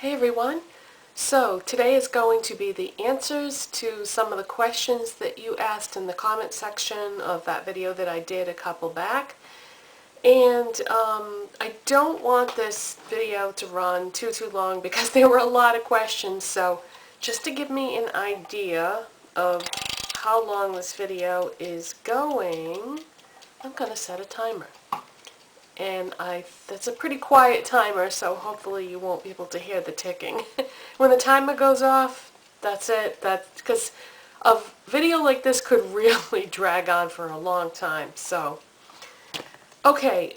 Hey everyone! So today is going to be the answers to some of the questions that you asked in the comment section of that video that I did a couple back. And I don't want this video to run too long because there were a lot of questions. So just to give me an idea of how long this video is going, I'm going to set a timer. And that's a pretty quiet timer, so hopefully you won't be able to hear the ticking. When the timer goes off, that's it. That's because a video like this could really drag on for a long time. So, okay,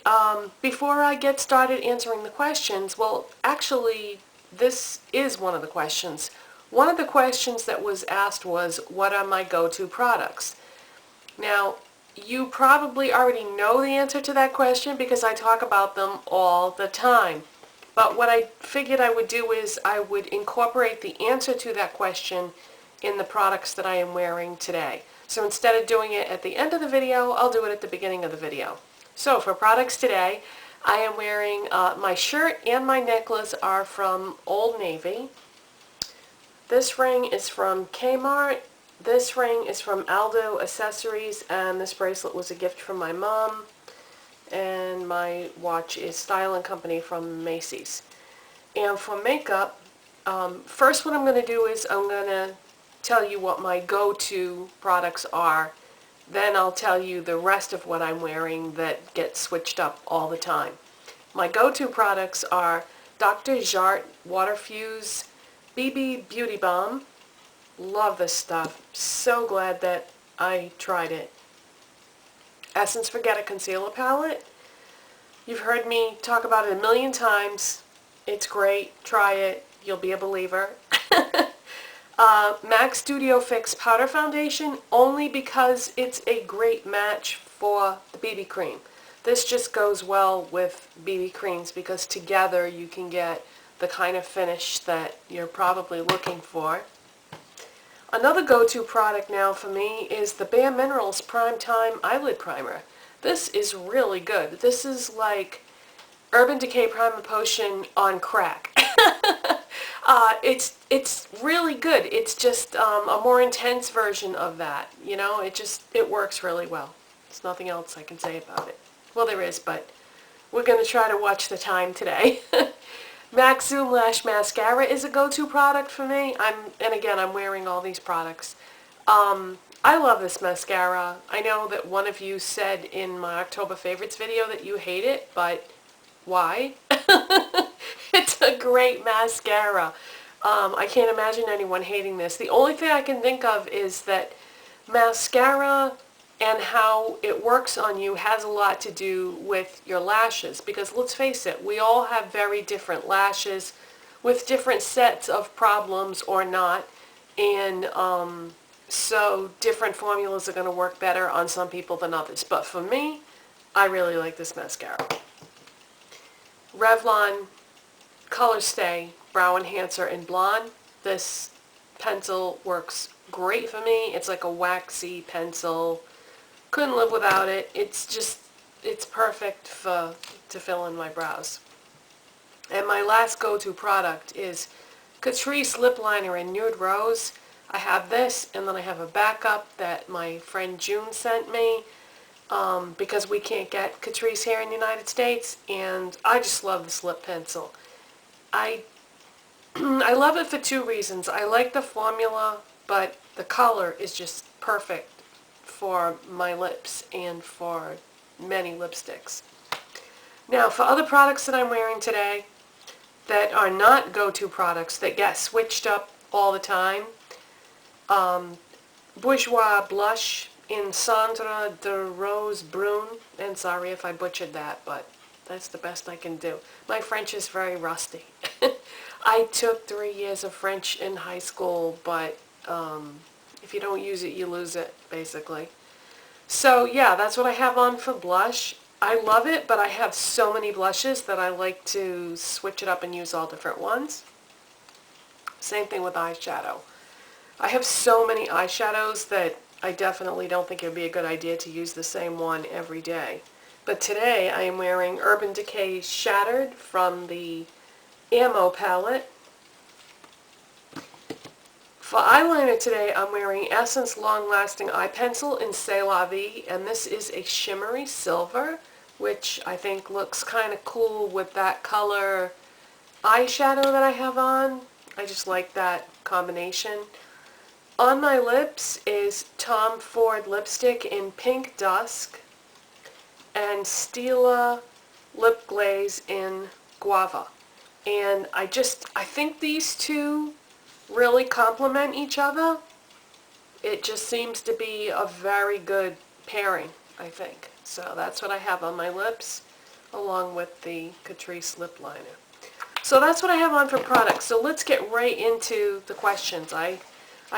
before I get started answering the questions, well, actually, this is one of the questions. One of the questions that was asked was, what are my go-to products? Now, you probably already know the answer to that question because I talk about them all the time. But what I figured I would do is I would incorporate the answer to that question in the products that I am wearing today. So instead of doing it at the end of the video, I'll do it at the beginning of the video. So for products today, I am wearing my shirt and my necklace are from Old Navy. This ring is from Kmart. This ring is from Aldo Accessories, and this bracelet was a gift from my mom. And my watch is Style & Company from Macy's. And for makeup, first what I'm going to do is I'm going to tell you what my go-to products are. Then I'll tell you the rest of what I'm wearing that gets switched up all the time. My go-to products are Dr. Jart Water Fuse BB Beauty Balm. Love this stuff. So glad that I tried it. Essence Forget It Concealer Palette. You've heard me talk about it a million times. It's great. Try it. You'll be a believer. MAC Studio Fix Powder Foundation, only because it's a great match for the BB cream. This just goes well with BB creams because together you can get the kind of finish that you're probably looking for. Another go-to product now for me is the Bare Minerals Prime Time Eyelid Primer. This is really good. This is like Urban Decay Primer Potion on crack. It's really good. It's just a more intense version of that. You know, it works really well. There's nothing else I can say about it. Well, there is, but we're going to try to watch the time today. MAC Zoom Lash Mascara is a go-to product for me. And again, I'm wearing all these products. I love this mascara. I know that one of you said in my October favorites video that you hate it, but why? It's a great mascara. I can't imagine anyone hating this. The only thing I can think of is that mascara and how it works on you has a lot to do with your lashes, because let's face it, we all have very different lashes with different sets of problems or not, and so different formulas are going to work better on some people than others. But for me, I really like this mascara. Revlon Color Stay Brow Enhancer in Blonde. This pencil works great for me. It's like a waxy pencil. Couldn't live without it. It's perfect to fill in my brows. And my last go-to product is Catrice Lip Liner in Nude Rose. I have this, and then I have a backup that my friend June sent me because we can't get Catrice here in the United States, and I just love this lip pencil. I love it for two reasons. I like the formula, but the color is just perfect for my lips and for many lipsticks. Now, for other products that I'm wearing today that are not go-to products that get switched up all the time, Bourjois Blush in Cendre de Rose Brune, and sorry if I butchered that, but that's the best I can do. My French is very rusty. I took 3 years of French in high school, but if you don't use it, you lose it, basically. So yeah, that's what I have on for blush. I love it, but I have so many blushes that I like to switch it up and use all different ones. Same thing with eyeshadow. I have so many eyeshadows that I definitely don't think it would be a good idea to use the same one every day. But today I am wearing Urban Decay Shattered from the Ammo palette. For eyeliner today, I'm wearing Essence Long Lasting Eye Pencil in C'est La Vie, and this is a shimmery silver, which I think looks kind of cool with that color eyeshadow that I have on. I just like that combination. On my lips is Tom Ford lipstick in Pink Dusk and Stila lip glaze in Guava. And I think these two really complement each other. It just seems to be a very good pairing, I think. So that's what I have on my lips, along with the Catrice lip liner. So that's what I have on for products. So let's get right into the questions. I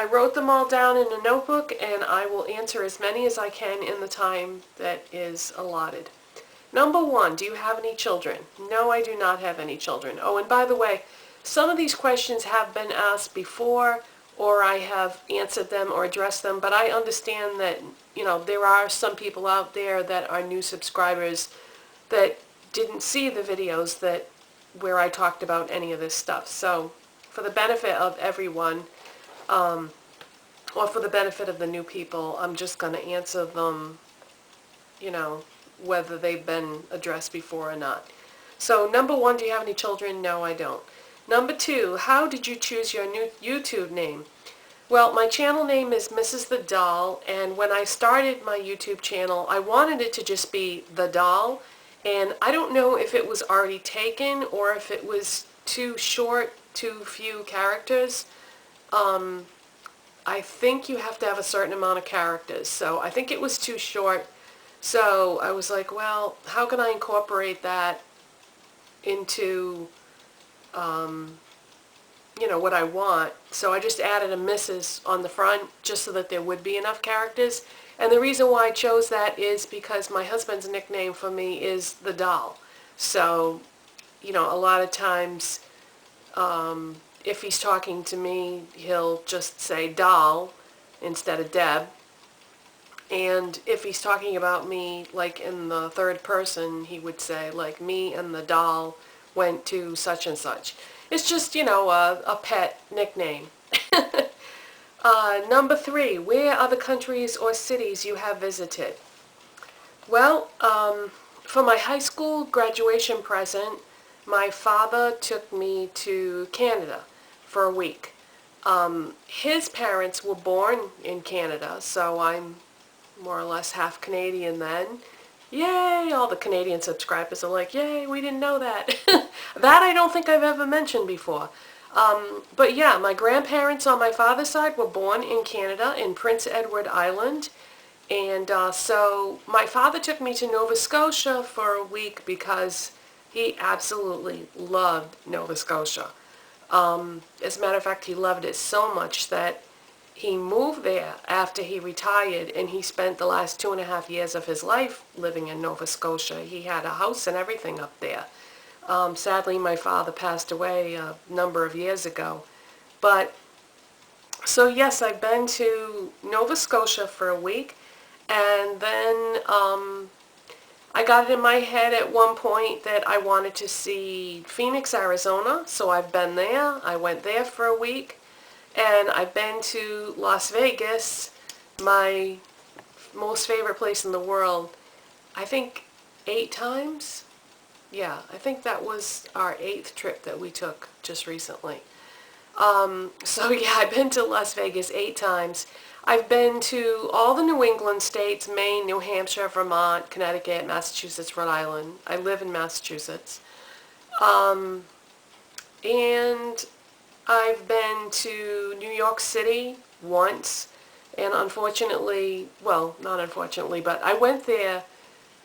wrote them all down in a notebook, and I will answer as many as I can in the time that is allotted. Number 1, do you have any children? No, I do not have any children. Oh, and by the way, some of these questions have been asked before, or I have answered them or addressed them, but I understand that, there are some people out there that are new subscribers that didn't see the videos where I talked about any of this stuff. So for the benefit of everyone, or for the benefit of the new people, I'm just going to answer them, whether they've been addressed before or not. So number 1, do you have any children? No, I don't. Number 2, how did you choose your new YouTube name? Well, my channel name is Mrs. The Doll, and when I started my YouTube channel, I wanted it to just be The Doll, and I don't know if it was already taken or if it was too short, too few characters. I think you have to have a certain amount of characters, so I think it was too short. So I was like, well, how can I incorporate that into, what I want? So I just added a Mrs. on the front just so that there would be enough characters. And the reason why I chose that is because my husband's nickname for me is The Doll. So, a lot of times, if he's talking to me, he'll just say Doll instead of Deb. And if he's talking about me, like in the third person, he would say, like, me and the doll went to such and such. It's just, a pet nickname. Number 3, where are the countries or cities you have visited? Well, for my high school graduation present, my father took me to Canada for a week. His parents were born in Canada, so I'm more or less half Canadian then. Yay! All the Canadian subscribers are like, yay, we didn't know that. That I don't think I've ever mentioned before. But yeah, my grandparents on my father's side were born in Canada, in Prince Edward Island. And so my father took me to Nova Scotia for a week because he absolutely loved Nova Scotia. As a matter of fact, he loved it so much that he moved there after he retired, and he spent the last 2.5 years of his life living in Nova Scotia. He had a house and everything up there. Sadly, my father passed away a number of years ago. But, so yes, I've been to Nova Scotia for a week, and then I got it in my head at one point that I wanted to see Phoenix, Arizona, so I've been there. I went there for a week. And I've been to Las Vegas, my most favorite place in the world, I think 8 times. Yeah, I think that was our 8th trip that we took just recently. So yeah, I've been to Las Vegas 8 times. I've been to all the New England states, Maine, New Hampshire, Vermont, Connecticut, Massachusetts, Rhode Island. I live in Massachusetts. And I've been to New York City once, and unfortunately, well, not unfortunately, but I went there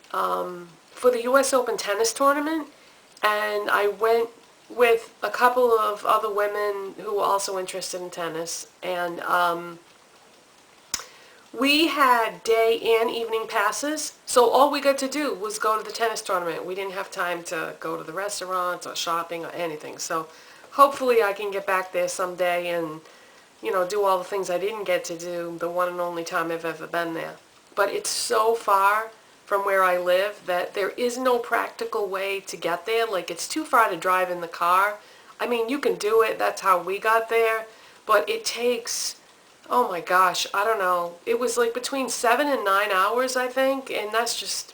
for the U.S. Open tennis tournament, and I went with a couple of other women who were also interested in tennis, and we had day and evening passes, so all we got to do was go to the tennis tournament. We didn't have time to go to the restaurants or shopping or anything, so hopefully I can get back there someday and, do all the things I didn't get to do the one and only time I've ever been there. But it's so far from where I live that there is no practical way to get there. Like, it's too far to drive in the car. I mean, you can do it. That's how we got there. but it takes, oh my gosh, I don't know. It was like between 7 and 9 hours, I think, and that's just,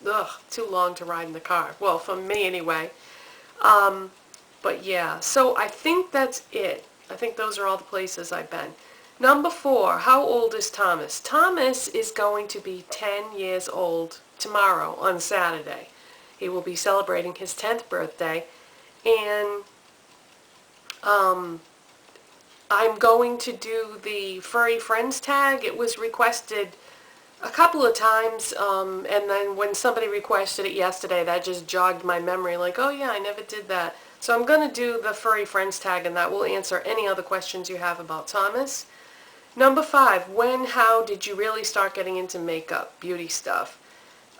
ugh, too long to ride in the car. Well, for me anyway. But yeah, so I think that's it. I think those are all the places I've been. Number 4, how old is Thomas? Thomas is going to be 10 years old tomorrow on Saturday. He will be celebrating his 10th birthday, and I'm going to do the Furry Friends tag. It was requested a couple of times, and then when somebody requested it yesterday, that just jogged my memory, like, oh yeah, I never did that. So I'm going to do the Furry Friends tag, and that will answer any other questions you have about Thomas. Number 5, when, how did you really start getting into makeup, beauty stuff?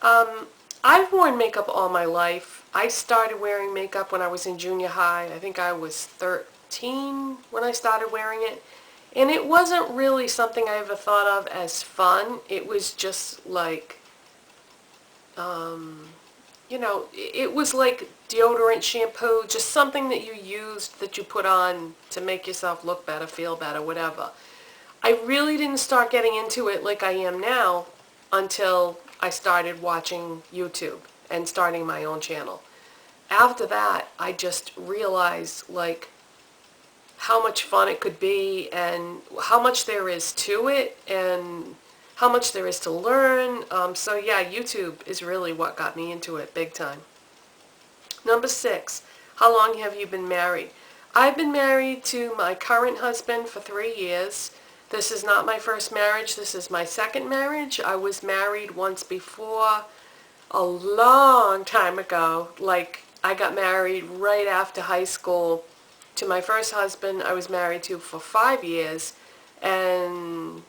I've worn makeup all my life. I started wearing makeup when I was in junior high. I think I was 13 when I started wearing it. And it wasn't really something I ever thought of as fun. It was just like, it was like deodorant, shampoo, just something that you used that you put on to make yourself look better, feel better, whatever. I really didn't start getting into it like I am now until I started watching YouTube and starting my own channel. After that, I just realized, like, how much fun it could be and how much there is to it and how much there is to learn. So yeah, YouTube is really what got me into it big time. Number 6, how long have you been married? I've been married to my current husband for 3 years. This is not my first marriage. This is my second marriage. I was married once before, a long time ago. Like, I got married right after high school to my first husband I was married to for 5 years, and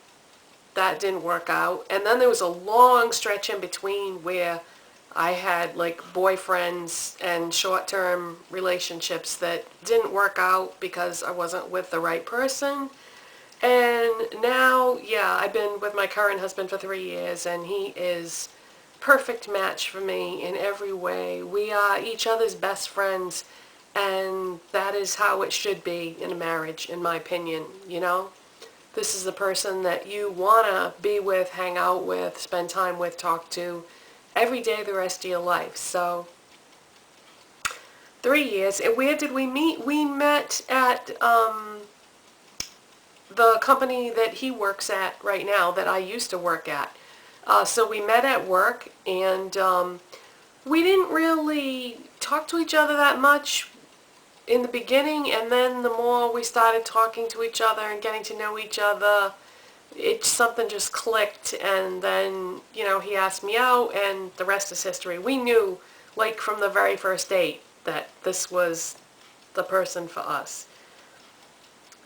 that didn't work out. And then there was a long stretch in between where I had like boyfriends and short-term relationships that didn't work out because I wasn't with the right person. And now, yeah, I've been with my current husband for 3 years, and he is perfect match for me in every way. We are each other's best friends, and that is how it should be in a marriage, in my opinion, you know? This is the person that you want to be with, hang out with, spend time with, talk to every day the rest of your life. So 3 years. And where did we meet? We met at the company that he works at right now that I used to work at. So we met at work, and we didn't really talk to each other that much in the beginning, and then the more we started talking to each other and getting to know each other, something just clicked, and then, you know, he asked me out, and the rest is history. We knew, like, from the very first date that this was the person for us.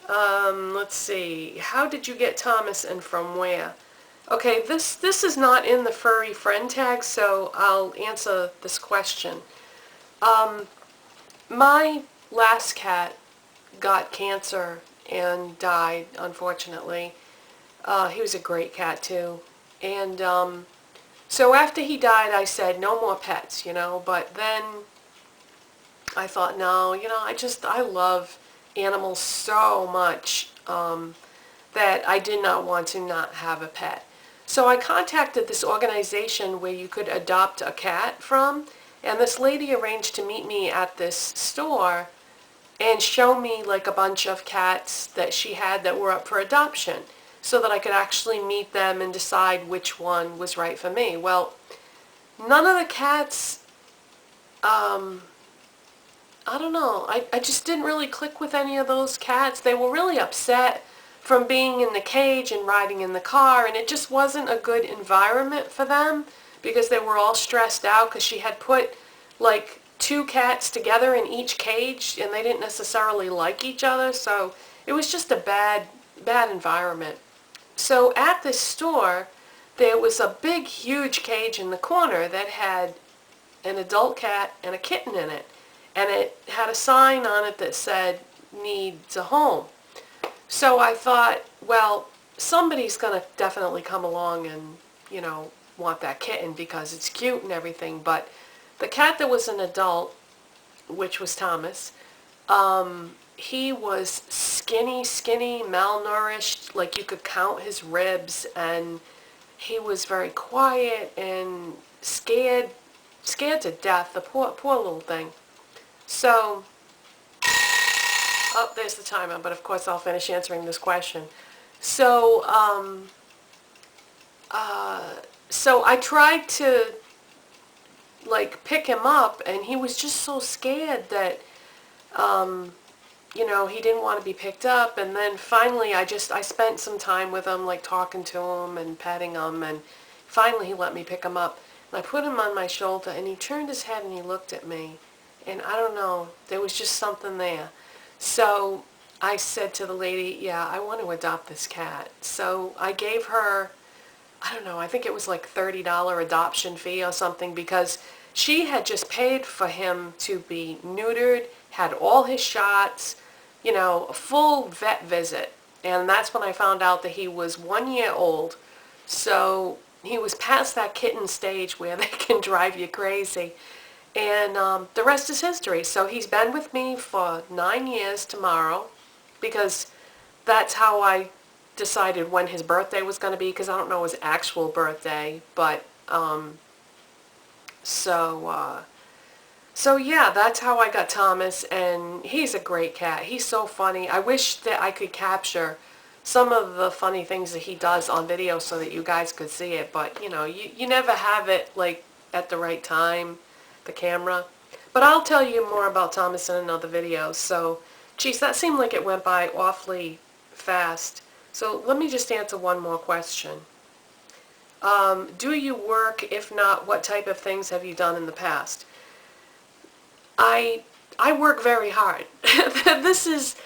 Let's see. How did you get Thomas, and from where? Okay, this is not in the furry friend tag, so I'll answer this question. My last cat got cancer and died, unfortunately. He was a great cat, too. And so after he died, I said, no more pets, you know. But then I thought, no, you know, I love animals so much that I did not want to not have a pet. So I contacted this organization where you could adopt a cat from, and this lady arranged to meet me at this store and show me like a bunch of cats that she had that were up for adoption so that I could actually meet them and decide which one was right for me. Well, none of the cats, I don't know, I just didn't really click with any of those cats. They were really upset from being in the cage and riding in the car, and it just wasn't a good environment for them because they were all stressed out because she had put like 2 cats together in each cage, and they didn't necessarily like each other, so it was just a bad environment. So at this store, there was a big, huge cage in the corner that had an adult cat and a kitten in it, and it had a sign on it that said, needs a home. So I thought, well, somebody's going to definitely come along and, you know, want that kitten because it's cute and everything. But the cat that was an adult, which was Thomas, he was skinny, malnourished, like you could count his ribs, and he was very quiet and scared to death, the poor little thing. So, oh, there's the timer, but of course I'll finish answering this question. So, so I tried to, like, pick him up, and he was just so scared that, you know, he didn't want to be picked up. And then finally I spent some time with him, like talking to him and petting him, and finally he let me pick him up. And I put him on my shoulder, and he turned his head and he looked at me. And I don't know, there was just something there. So I said to the lady, yeah, I want to adopt this cat. So I gave her, I don't know, I think it was like $30 adoption fee or something, because she had just paid for him to be neutered, had all his shots, you know, a full vet visit. And that's when I found out that he was 1 year old. So he was past that kitten stage where they can drive you crazy. And the rest is history. So he's been with me for 9 years tomorrow, because that's how I decided when his birthday was going to be, because I don't know his actual birthday. But so yeah, that's how I got Thomas, and he's a great cat. He's so funny. I wish that I could capture some of the funny things that he does on video so that you guys could see it, but you know, you never have it like at the right time, the camera. But I'll tell you more about Thomas in another video. So, geez, that seemed like it went by awfully fast. So let me just answer one more question. Do you work? If not, what type of things have you done in the past? I work very hard. This is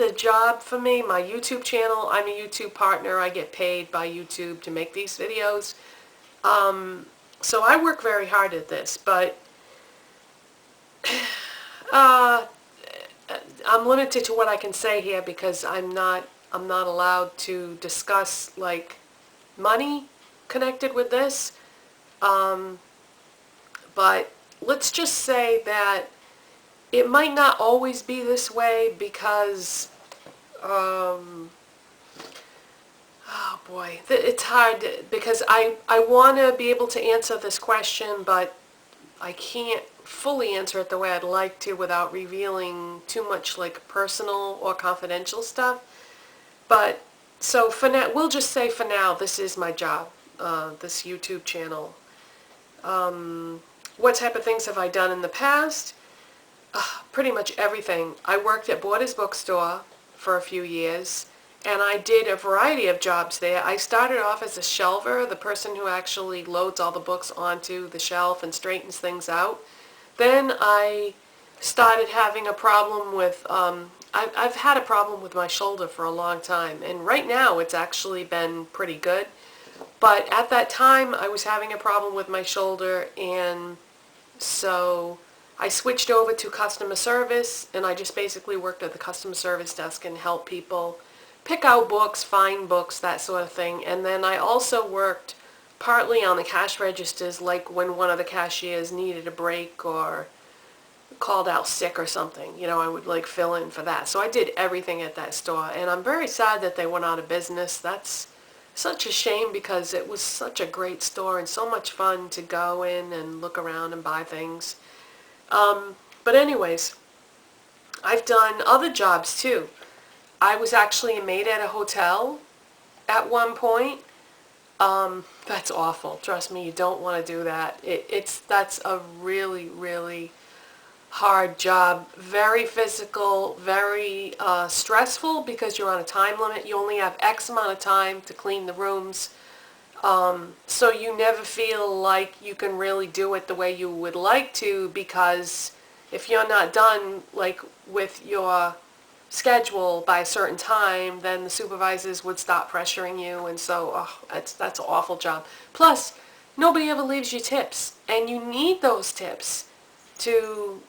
a job for me. My YouTube channel, I'm a YouTube partner. I get paid by YouTube to make these videos. So I work very hard at this, but I'm limited to what I can say here, because I'm not allowed to discuss like money connected with this. But let's just say that it might not always be this way, because oh boy, it's hard, because I want to be able to answer this question, but I can't fully answer it the way I'd like to without revealing too much like personal or confidential stuff. But so for now, we'll just say for now, this is my job, this YouTube channel. What type of things have I done in the past? Pretty much everything. I worked at Borders Bookstore for a few years, and I did a variety of jobs there. I started off as a shelver, the person who actually loads all the books onto the shelf and straightens things out. Then I started having a problem with, I've had a problem with my shoulder for a long time, and right now it's actually been pretty good. But at that time I was having a problem with my shoulder, and so I switched over to customer service, and I just basically worked at the customer service desk and helped people pick out books, find books, that sort of thing. And then I also worked partly on the cash registers, like when one of the cashiers needed a break or called out sick or something. You know, I would like fill in for that. So I did everything at that store, and I'm very sad that they went out of business. That's such a shame, because it was such a great store and so much fun to go in and look around and buy things. But anyways, I've done other jobs too. I was actually a maid at a hotel at one point. That's awful. Trust me, you don't want to do that. That's a really, really hard job. Very physical, very stressful, because you're on a time limit. You only have X amount of time to clean the rooms. So you never feel like you can really do it the way you would like to, because if you're not done like with your schedule by a certain time, then the supervisors would stop pressuring you, and so that's an awful job. Plus, nobody ever leaves you tips, and you need those tips to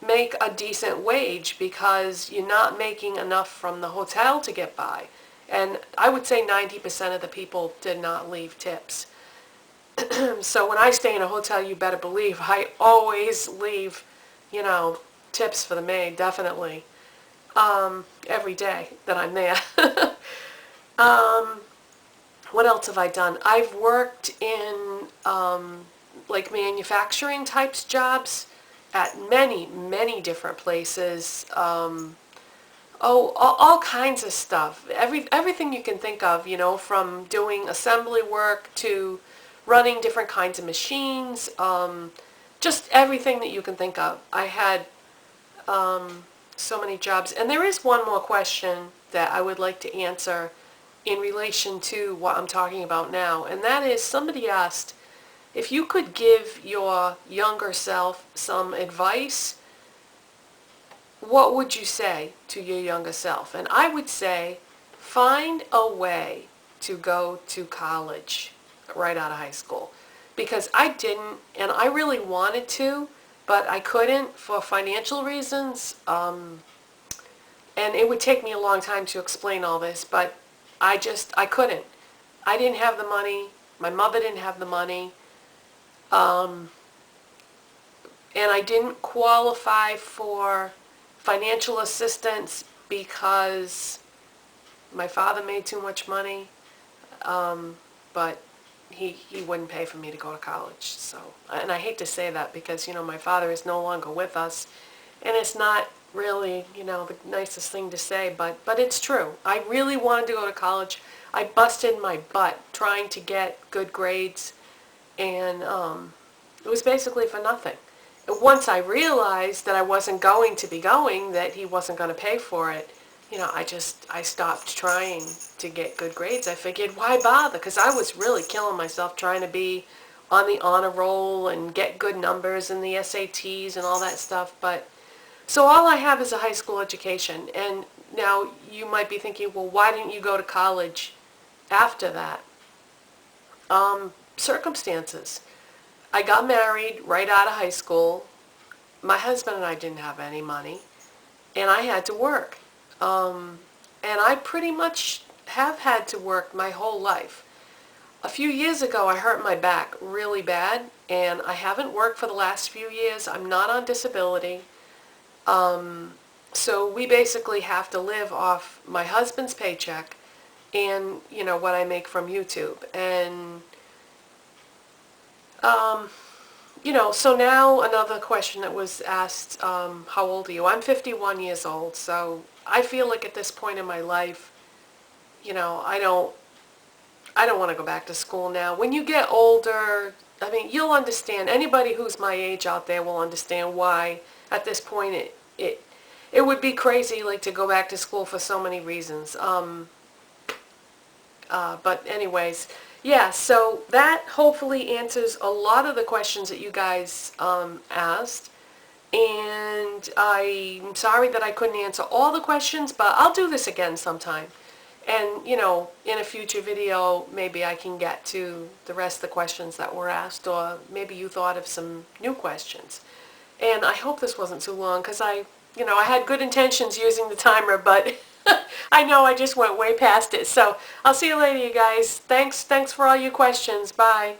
make a decent wage, because you're not making enough from the hotel to get by. And I would say 90% of the people did not leave tips. So when I stay in a hotel, you better believe I always leave, you know, tips for the maid, definitely. every day that I'm there. What else have I done? I've worked in like manufacturing types jobs at many, many different places. All kinds of stuff. Everything you can think of, from doing assembly work to running different kinds of machines, just everything that you can think of. I had so many jobs. And there is one more question that I would like to answer in relation to what I'm talking about now, and that is somebody asked if you could give your younger self some advice, what would you say to your younger self? And I would say find a way to go to college right out of high school, because I didn't, and I really wanted to, but I couldn't for financial reasons, and it would take me a long time to explain all this, but I couldn't. I didn't have the money. My mother didn't have the money. And I didn't qualify for financial assistance because my father made too much money. But he wouldn't pay for me to go to college. So, and I hate to say that because, my father is no longer with us. And it's not really, the nicest thing to say, but it's true. I really wanted to go to college. I busted my butt trying to get good grades, and it was basically for nothing. Once I realized that I wasn't going to be going, that he wasn't going to pay for it, I stopped trying to get good grades. I figured, why bother? Because I was really killing myself trying to be on the honor roll and get good numbers in the SATs and all that stuff, but so all I have is a high school education. And now you might be thinking, well, why didn't you go to college after that? Circumstances. I got married right out of high school. My husband and I didn't have any money, and I had to work. And I pretty much have had to work my whole life. A few years ago, I hurt my back really bad, and I haven't worked for the last few years. I'm not on disability. So we basically have to live off my husband's paycheck and, what I make from YouTube. And, so now another question that was asked, how old are you? I'm 51 years old, so I feel like at this point in my life, I don't want to go back to school now. When you get older, you'll understand. Anybody who's my age out there will understand why at this point it would be crazy to go back to school for so many reasons. But anyways, yeah, so that hopefully answers a lot of the questions that you guys asked. And I'm sorry that I couldn't answer all the questions, but I'll do this again sometime. And, in a future video, maybe I can get to the rest of the questions that were asked, or maybe you thought of some new questions. And I hope this wasn't too long, because I had good intentions using the timer, but I know I just went way past it. So I'll see you later, you guys. Thanks for all your questions. Bye.